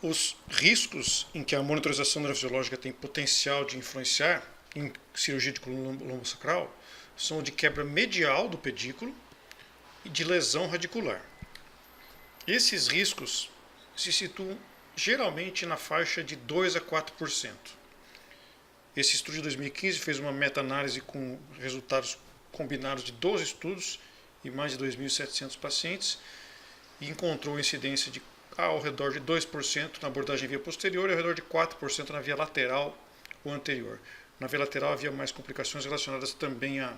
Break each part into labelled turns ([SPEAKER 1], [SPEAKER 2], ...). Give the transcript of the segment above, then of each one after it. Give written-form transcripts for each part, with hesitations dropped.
[SPEAKER 1] Os riscos em que a monitorização neurofisiológica tem potencial de influenciar em cirurgia de coluna lombosacral são o de quebra medial do pedículo e de lesão radicular. Esses riscos se situam geralmente na faixa de 2 a 4%. Esse estudo de 2015 fez uma meta-análise com resultados combinados de 12 estudos e mais de 2.700 pacientes e encontrou incidência de ao redor de 2% na abordagem via posterior e ao redor de 4% na via lateral ou anterior. Na via lateral havia mais complicações relacionadas também a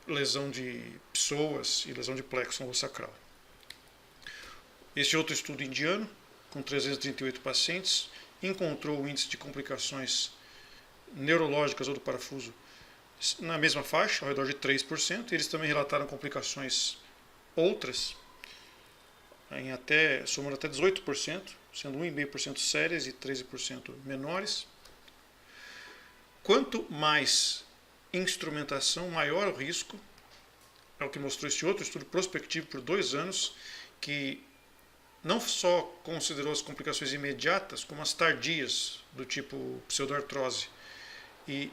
[SPEAKER 1] lesão de psoas e lesão de plexo lombosacral. Este outro estudo indiano, com 338 pacientes, encontrou o índice de complicações neurológicas ou do parafuso na mesma faixa, ao redor de 3%. Eles também relataram complicações outras, somando até 18%, sendo 1,5% sérias e 13% menores. Quanto mais instrumentação, maior o risco. É o que mostrou este outro estudo prospectivo por 2 anos, que não só considerou as complicações imediatas, como as tardias, do tipo pseudoartrose. E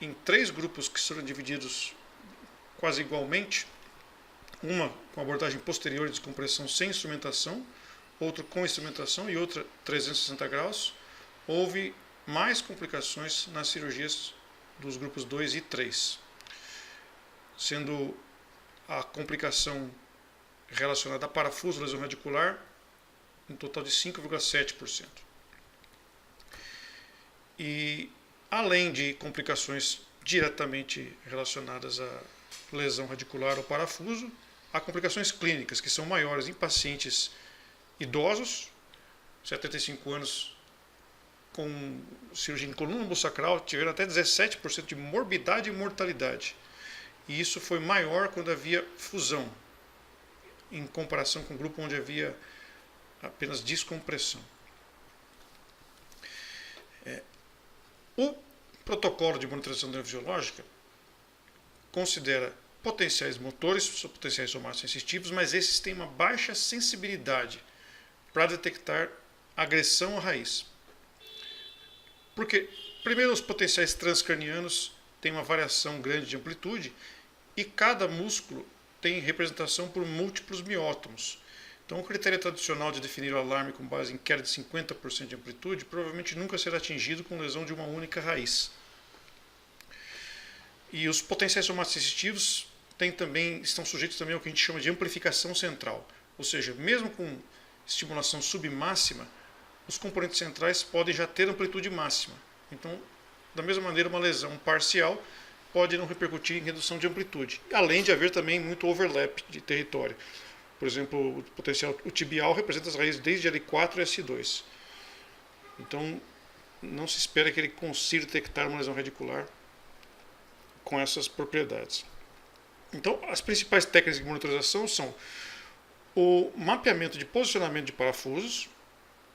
[SPEAKER 1] em 3 grupos que foram divididos quase igualmente, uma com abordagem posterior de descompressão sem instrumentação, outra com instrumentação e outra 360 graus, houve mais complicações nas cirurgias dos grupos 2 e 3, sendo a complicação relacionada a parafuso, lesão radicular, um total de 5,7%. E além de complicações diretamente relacionadas à lesão radicular ou parafuso, há complicações clínicas que são maiores em pacientes idosos, 75 anos, com cirurgia em coluna lombosacral, tiveram até 17% de morbidade e mortalidade. E isso foi maior quando havia fusão, em comparação com o grupo onde havia apenas descompressão. O protocolo de monitorização neurofisiológica considera potenciais motores, potenciais somáticos sensitivos, mas esses têm uma baixa sensibilidade para detectar agressão à raiz. Porque, primeiro, os potenciais transcranianos têm uma variação grande de amplitude e cada músculo tem representação por múltiplos miótomos. Então, o critério tradicional de definir o alarme com base em queda de 50% de amplitude provavelmente nunca será atingido com lesão de uma única raiz. E os potenciais somáticos sensitivos estão sujeitos também ao que a gente chama de amplificação central. Ou seja, mesmo com estimulação submáxima, os componentes centrais podem já ter amplitude máxima. Então, da mesma maneira, uma lesão parcial pode não repercutir em redução de amplitude, além de haver também muito overlap de território. Por exemplo, o tibial representa as raízes desde L4 e S2. Então, não se espera que ele consiga detectar uma lesão radicular com essas propriedades. Então, as principais técnicas de monitorização são o mapeamento de posicionamento de parafusos,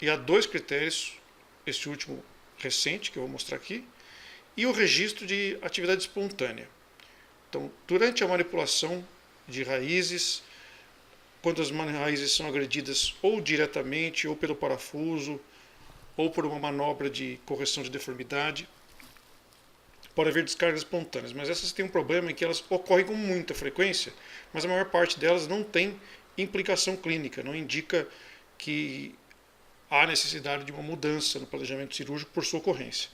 [SPEAKER 1] e há 2 critérios, este último recente, que eu vou mostrar aqui, e o registro de atividade espontânea. Então, durante a manipulação de raízes, quando as raízes são agredidas ou diretamente, ou pelo parafuso, ou por uma manobra de correção de deformidade, pode haver descargas espontâneas, mas essas têm um problema em que elas ocorrem com muita frequência, mas a maior parte delas não tem implicação clínica, não indica que há necessidade de uma mudança no planejamento cirúrgico por sua ocorrência.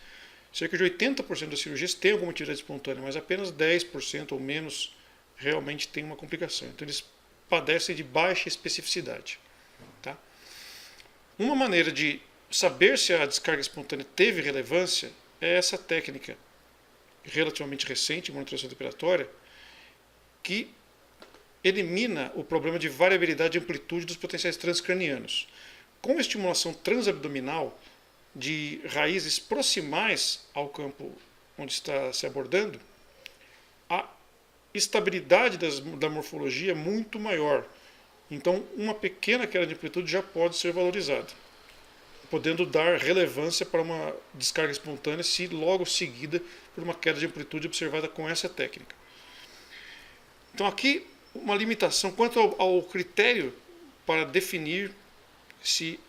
[SPEAKER 1] Cerca de 80% das cirurgias têm alguma atividade espontânea, mas apenas 10% ou menos realmente tem uma complicação. Então eles padecem de baixa especificidade. Tá? Uma maneira de saber se a descarga espontânea teve relevância é essa técnica relativamente recente, monitorização respiratória, que elimina o problema de variabilidade de amplitude dos potenciais transcranianos. Com a estimulação transabdominal de raízes proximais ao campo onde está se abordando, a estabilidade da morfologia é muito maior. Então, uma pequena queda de amplitude já pode ser valorizada, podendo dar relevância para uma descarga espontânea se logo seguida por uma queda de amplitude observada com essa técnica. Então, aqui uma limitação quanto ao critério para definir se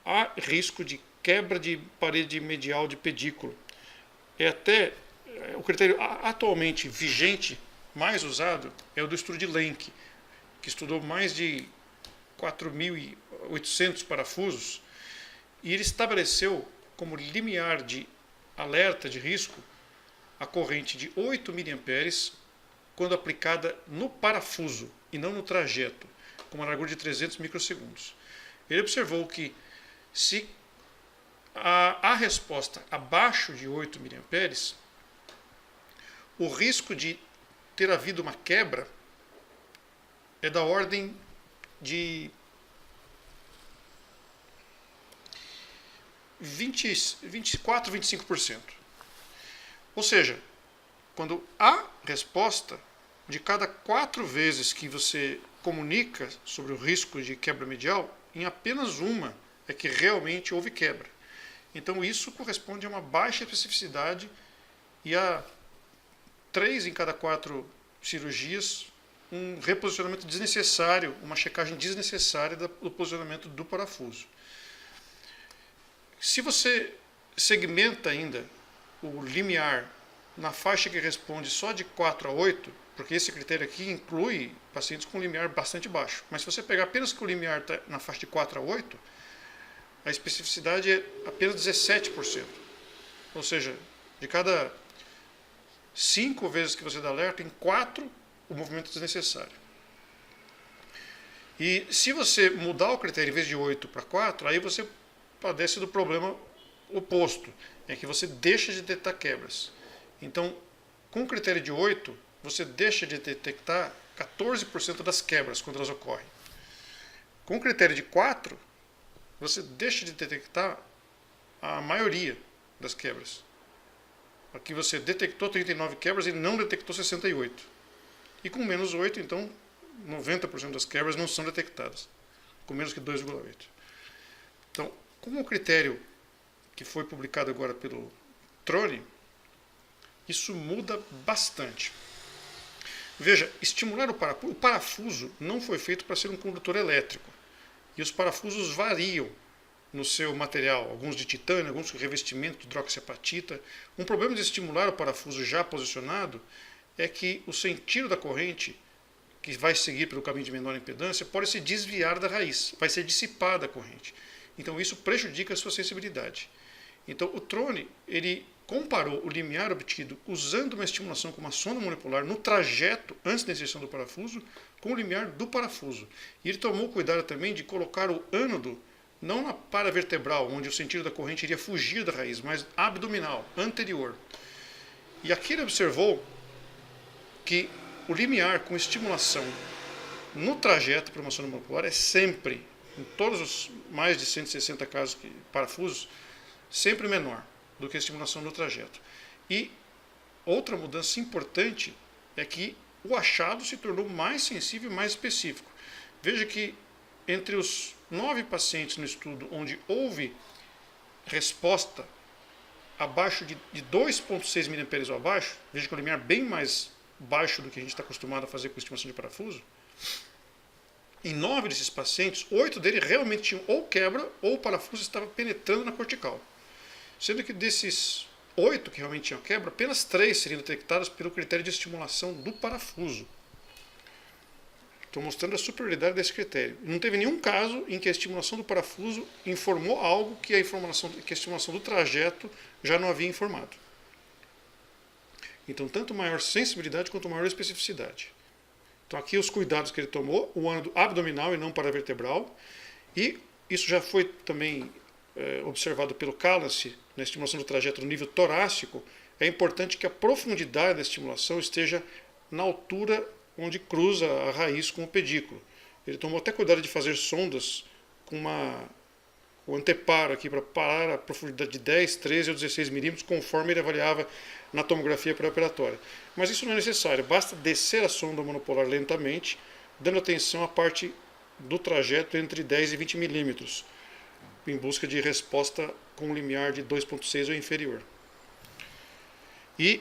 [SPEAKER 1] há risco de quebra de parede medial de pedículo. O critério atualmente vigente, mais usado, é o do estudo de Lenk, que estudou mais de 4.800 parafusos, e ele estabeleceu como limiar de alerta de risco a corrente de 8 mA quando aplicada no parafuso e não no trajeto, com uma largura de 300 microsegundos. Ele observou que se a resposta abaixo de 8 mA, o risco de ter havido uma quebra é da ordem de 24, 25%. Ou seja, quando a resposta de cada 4 vezes que você comunica sobre o risco de quebra medial, em apenas uma é que realmente houve quebra. Então isso corresponde a uma baixa especificidade e a 3 em cada 4 cirurgias um reposicionamento desnecessário, uma checagem desnecessária do posicionamento do parafuso. Se você segmenta ainda o limiar na faixa que responde só de 4 a 8, porque esse critério aqui inclui pacientes com limiar bastante baixo, mas se você pegar apenas que o limiar está na faixa de 4 a 8, a especificidade é apenas 17%. Ou seja, de cada 5 vezes que você dá alerta, em 4 o movimento é desnecessário. E se você mudar o critério em vez de 8 para 4, aí você padece do problema oposto, é que você deixa de detectar quebras. Então, com o critério de 8, você deixa de detectar 14% das quebras quando elas ocorrem. Com o critério de 4, você deixa de detectar a maioria das quebras. Aqui você detectou 39 quebras e não detectou 68. E com menos 8, então, 90% das quebras não são detectadas, com menos que 2,8. Então, como o critério que foi publicado agora pelo Trone, isso muda bastante. Veja, estimular o parafuso não foi feito para ser um condutor elétrico. E os parafusos variam no seu material, alguns de titânio, alguns com revestimento de hidroxiapatita. Um problema de estimular o parafuso já posicionado é que o sentido da corrente, que vai seguir pelo caminho de menor impedância, pode se desviar da raiz, vai ser dissipada a corrente. Então isso prejudica a sua sensibilidade. Então o Trone, ele comparou o limiar obtido usando uma estimulação com uma sonda molecular no trajeto antes da inserção do parafuso com o limiar do parafuso. E ele tomou cuidado também de colocar o ânodo não na paravertebral, onde o sentido da corrente iria fugir da raiz, mas abdominal, anterior. E aqui ele observou que o limiar com estimulação no trajeto para uma sonda molecular é sempre, em todos os mais de 160 casos de parafusos, sempre menor do que a estimulação no trajeto. E outra mudança importante é que o achado se tornou mais sensível e mais específico. Veja que entre os 9 pacientes no estudo onde houve resposta abaixo de 2,6 mA ou abaixo, veja que o limiar é bem mais baixo do que a gente está acostumado a fazer com estimulação de parafuso, em 9 desses pacientes, 8 deles realmente tinham ou quebra ou o parafuso estava penetrando na cortical. Sendo que desses 8 que realmente tinham quebra, apenas 3 seriam detectados pelo critério de estimulação do parafuso. Estou mostrando a superioridade desse critério. Não teve nenhum caso em que a estimulação do parafuso informou algo que a estimulação do trajeto já não havia informado. Então, tanto maior sensibilidade quanto maior especificidade. Então, aqui os cuidados que ele tomou, o ânodo abdominal e não paravertebral, e isso já foi também observado pelo Callance na estimulação do trajeto no nível torácico. É importante que a profundidade da estimulação esteja na altura onde cruza a raiz com o pedículo. Ele tomou até cuidado de fazer sondas com o anteparo aqui para parar a profundidade de 10, 13 ou 16 milímetros, conforme ele avaliava na tomografia pré-operatória. Mas isso não é necessário, basta descer a sonda monopolar lentamente, dando atenção à parte do trajeto entre 10 e 20 milímetros, em busca de resposta com limiar de 2,6 ou inferior. E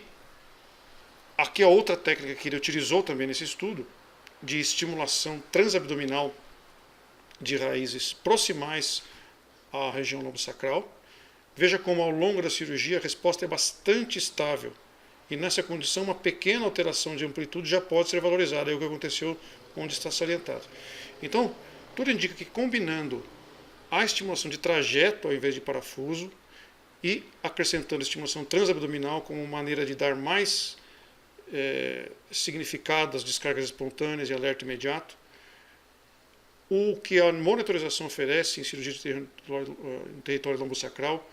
[SPEAKER 1] aqui a outra técnica que ele utilizou também nesse estudo, de estimulação transabdominal de raízes proximais à região lombosacral. Veja como ao longo da cirurgia a resposta é bastante estável. E nessa condição uma pequena alteração de amplitude já pode ser valorizada. É o que aconteceu onde está salientado. Então, tudo indica que combinando a estimulação de trajeto ao invés de parafuso e acrescentando a estimulação transabdominal como maneira de dar mais significado às descargas espontâneas e alerta imediato, o que a monitorização oferece em cirurgia em território lombosacral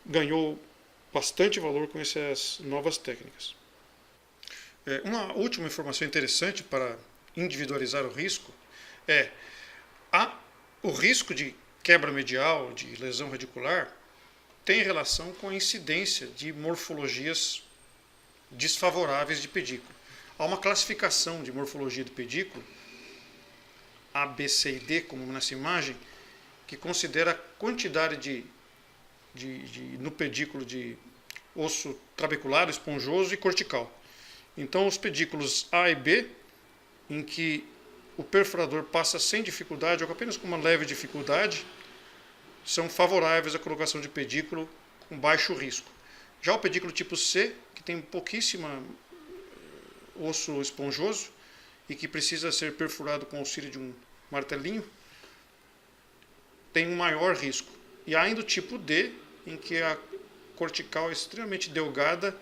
[SPEAKER 1] ganhou bastante valor com essas novas técnicas. Uma última informação interessante para individualizar o risco é o risco de quebra medial, de lesão radicular, tem relação com a incidência de morfologias desfavoráveis de pedículo. Há uma classificação de morfologia do pedículo, A, B, C e D, como nessa imagem, que considera a quantidade no pedículo de osso trabecular, esponjoso e cortical. Então, os pedículos A e B, em que o perfurador passa sem dificuldade ou apenas com uma leve dificuldade, são favoráveis à colocação de pedículo com baixo risco. Já o pedículo tipo C, que tem pouquíssima osso esponjoso e que precisa ser perfurado com o auxílio de um martelinho, tem um maior risco. E há ainda o tipo D, em que a cortical é extremamente delgada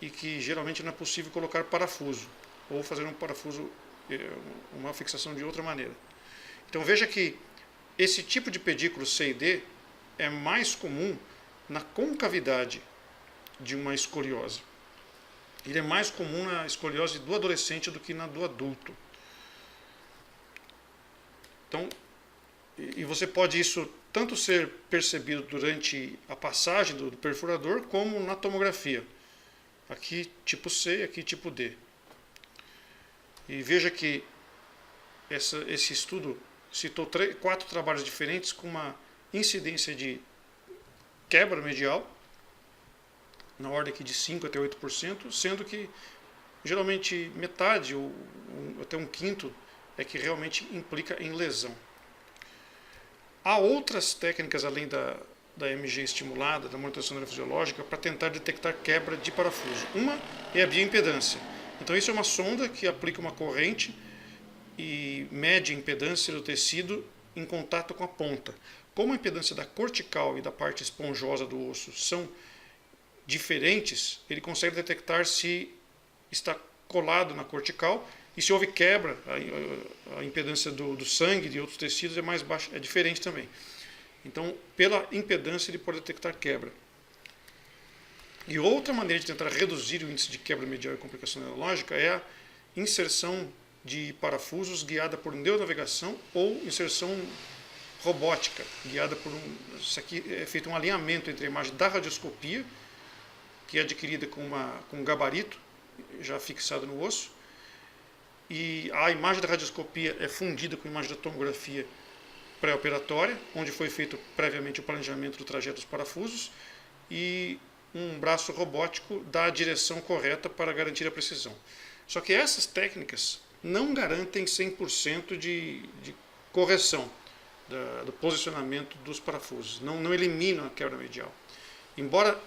[SPEAKER 1] e que geralmente não é possível colocar parafuso ou fazer um parafuso, uma fixação de outra maneira. Então veja que esse tipo de pedículo C e D é mais comum na concavidade de uma escoliose. Ele é mais comum na escoliose do adolescente do que na do adulto. Então, e você pode isso tanto ser percebido durante a passagem do perfurador como na tomografia. Aqui tipo C, aqui tipo D. E veja que esse estudo citou 4 trabalhos diferentes com uma incidência de quebra medial, na ordem aqui de 5 até 8%, sendo que geralmente metade ou até um quinto é que realmente implica em lesão. Há outras técnicas além da MG estimulada, da monitorização neurofisiológica, para tentar detectar quebra de parafuso. Uma é a bioimpedância. Então isso é uma sonda que aplica uma corrente e mede a impedância do tecido em contato com a ponta. Como a impedância da cortical e da parte esponjosa do osso são diferentes, ele consegue detectar se está colado na cortical e se houve quebra, a impedância do sangue e de outros tecidos é mais baixa, é diferente também. Então, pela impedância, ele pode detectar quebra. E outra maneira de tentar reduzir o índice de quebra medial e complicação neurológica é a inserção de parafusos guiada por neuronavegação ou inserção robótica, guiada por isso aqui é feito um alinhamento entre a imagem da radioscopia, que é adquirida com um gabarito já fixado no osso, e a imagem da radioscopia é fundida com a imagem da tomografia pré-operatória, onde foi feito previamente o planejamento do trajeto dos parafusos, e um braço robótico dá a direção correta para garantir a precisão. Só que essas técnicas não garantem 100% de correção do posicionamento dos parafusos, não eliminam a quebra medial. Embora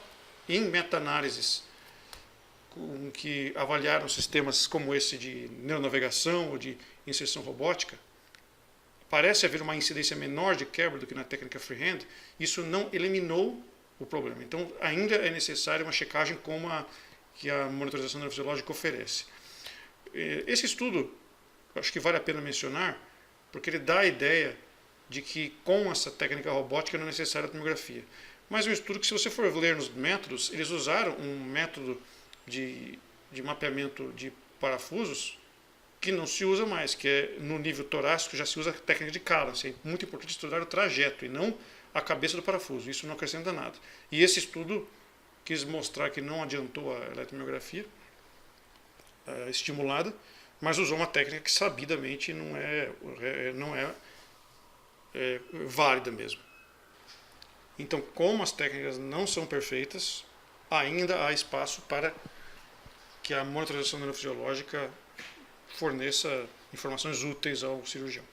[SPEAKER 1] em meta-análises que avaliaram sistemas como esse de neuronavegação ou de inserção robótica, parece haver uma incidência menor de quebra do que na técnica freehand, isso não eliminou o problema. Então, ainda é necessária uma checagem como que a monitorização neurofisiológica oferece. Esse estudo, acho que vale a pena mencionar, porque ele dá a ideia de que com essa técnica robótica não é necessária a tomografia. Mas é um estudo que, se você for ler nos métodos, eles usaram um método de mapeamento de parafusos que não se usa mais, que é no nível torácico já se usa a técnica de Calance. É muito importante estudar o trajeto e não a cabeça do parafuso. Isso não acrescenta nada. E esse estudo quis mostrar que não adiantou a eletromiografia estimulada, mas usou uma técnica que sabidamente não é válida mesmo. Então, como as técnicas não são perfeitas, ainda há espaço para que a monitorização neurofisiológica forneça informações úteis ao cirurgião.